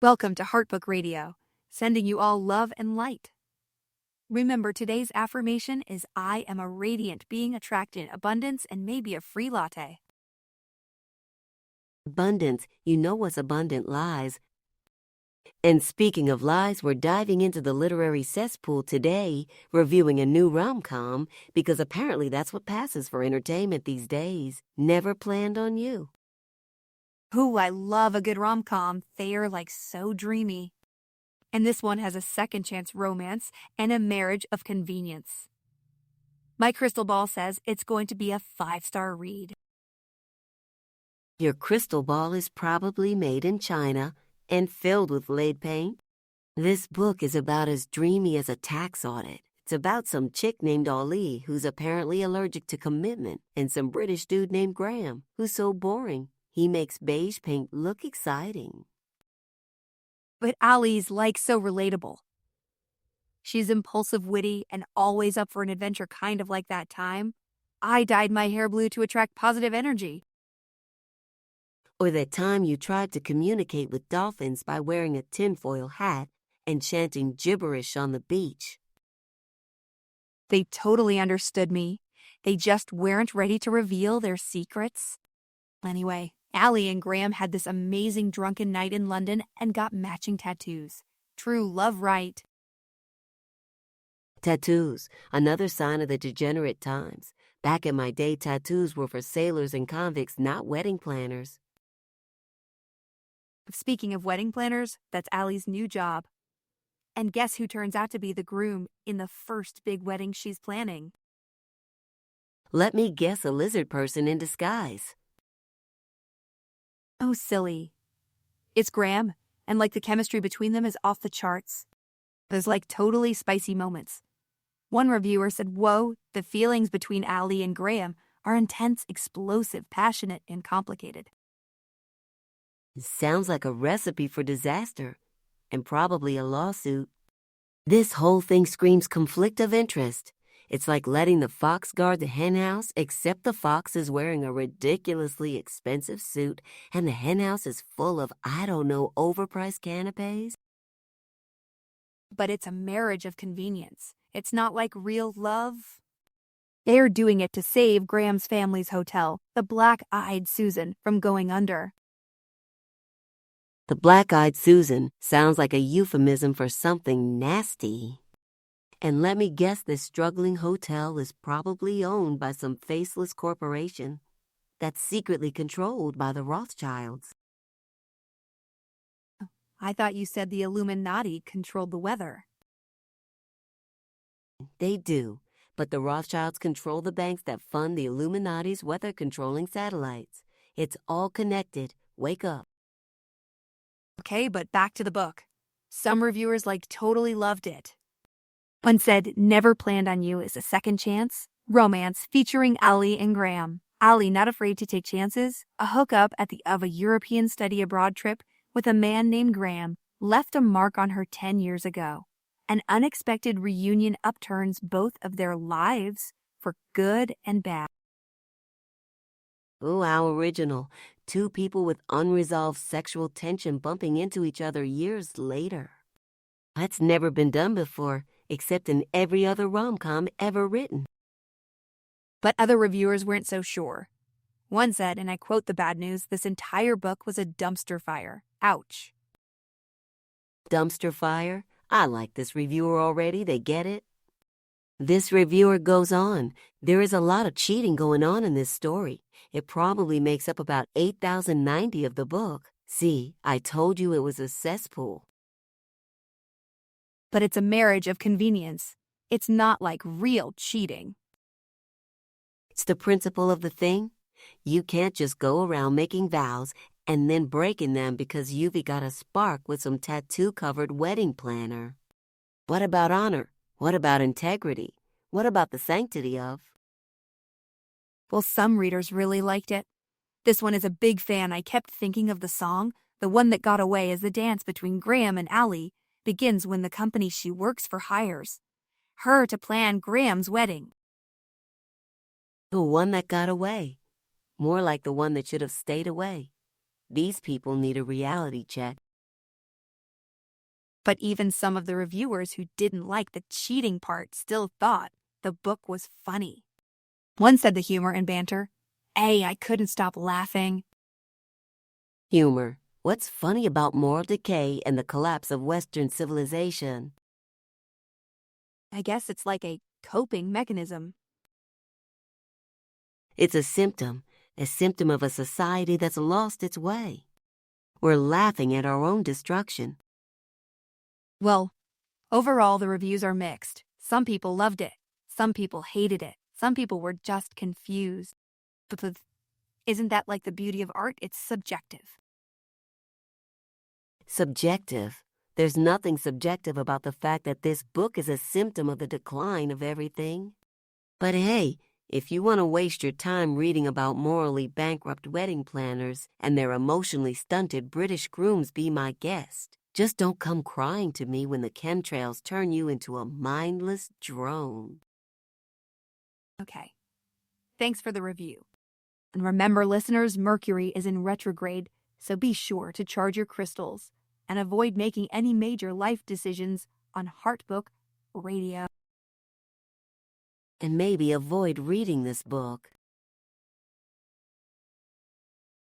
Welcome to Heartbook Radio, sending you all love and light. Remember, today's affirmation is I am a radiant being attracting abundance and maybe a free latte. Abundance, you know what's abundant lies. And speaking of lies, we're diving into the literary cesspool today, reviewing a new rom-com, because apparently that's what passes for entertainment these days. Never planned on you. Ooh, I love a good rom-com. They are so dreamy. And this one has a second chance romance and a marriage of convenience. My crystal ball says it's going to be a 5-star read. Your crystal ball is probably made in China and filled with lead paint. This book is about as dreamy as a tax audit. It's about some chick named Ali who's apparently allergic to commitment and some British dude named Graham who's so boring he makes beige paint look exciting. But Ali's so relatable. She's impulsive, witty, and always up for an adventure, kind of like that time I dyed my hair blue to attract positive energy. Or that time you tried to communicate with dolphins by wearing a tinfoil hat and chanting gibberish on the beach. They totally understood me. They just weren't ready to reveal their secrets. Anyway, Ali and Graham had this amazing drunken night in London and got matching tattoos. True love, right? Tattoos, another sign of the degenerate times. Back in my day, tattoos were for sailors and convicts, not wedding planners. Speaking of wedding planners, that's Ali's new job. And guess who turns out to be the groom in the first big wedding she's planning? Let me guess, a lizard person in disguise. Oh, silly. It's Graham, and the chemistry between them is off the charts. There's totally spicy moments. One reviewer said, whoa, the feelings between Ali and Graham are intense, explosive, passionate, and complicated. Sounds like a recipe for disaster, and probably a lawsuit. This whole thing screams conflict of interest. It's like letting the fox guard the henhouse, except the fox is wearing a ridiculously expensive suit, and the henhouse is full of, I don't know, overpriced canapes. But it's a marriage of convenience. It's not like real love. They're doing it to save Graham's family's hotel, the Black-Eyed Susan, from going under. The Black-Eyed Susan sounds like a euphemism for something nasty. And let me guess, this struggling hotel is probably owned by some faceless corporation that's secretly controlled by the Rothschilds. I thought you said the Illuminati controlled the weather. They do, but the Rothschilds control the banks that fund the Illuminati's weather-controlling satellites. It's all connected. Wake up. Okay, but back to the book. Some reviewers totally loved it. One said, Never Planned on You is a second chance romance featuring Ali and Graham. Ali not afraid to take chances. A hookup of a European study abroad trip with a man named Graham left a mark on her 10 years ago. An unexpected reunion upturns both of their lives for good and bad. Oh, how original. Two people with unresolved sexual tension bumping into each other years later. That's never been done before, except in every other rom-com ever written. But other reviewers weren't so sure. One said, and I quote the bad news, this entire book was a dumpster fire. Ouch. Dumpster fire? I like this reviewer already, they get it. This reviewer goes on, there is a lot of cheating going on in this story. It probably makes up about 8,090 of the book. See, I told you it was a cesspool. But it's a marriage of convenience. It's not real cheating. It's the principle of the thing. You can't just go around making vows and then breaking them because you've got a spark with some tattoo-covered wedding planner. What about honor? What about integrity? What about the sanctity of? Well, some readers really liked it. This one is a big fan. I kept thinking of the song, the one that got away, as the dance between Graham and Ali begins when the company she works for hires her to plan Graham's wedding. The one that got away. More like the one that should have stayed away. These people need a reality check. But even some of the reviewers who didn't like the cheating part still thought the book was funny. One said the humor and banter, I couldn't stop laughing. Humor. What's funny about moral decay and the collapse of Western civilization? I guess it's like a coping mechanism. It's a symptom of a society that's lost its way. We're laughing at our own destruction. Well, overall the reviews are mixed. Some people loved it. Some people hated it. Some people were just confused. But isn't that like the beauty of art? It's subjective. Subjective. There's nothing subjective about the fact that this book is a symptom of the decline of everything. But hey, if you want to waste your time reading about morally bankrupt wedding planners and their emotionally stunted British grooms, be my guest. Just don't come crying to me when the chemtrails turn you into a mindless drone. Okay. Thanks for the review. And remember, listeners, Mercury is in retrograde, so be sure to charge your crystals and avoid making any major life decisions on Heartbook Radio. And maybe avoid reading this book.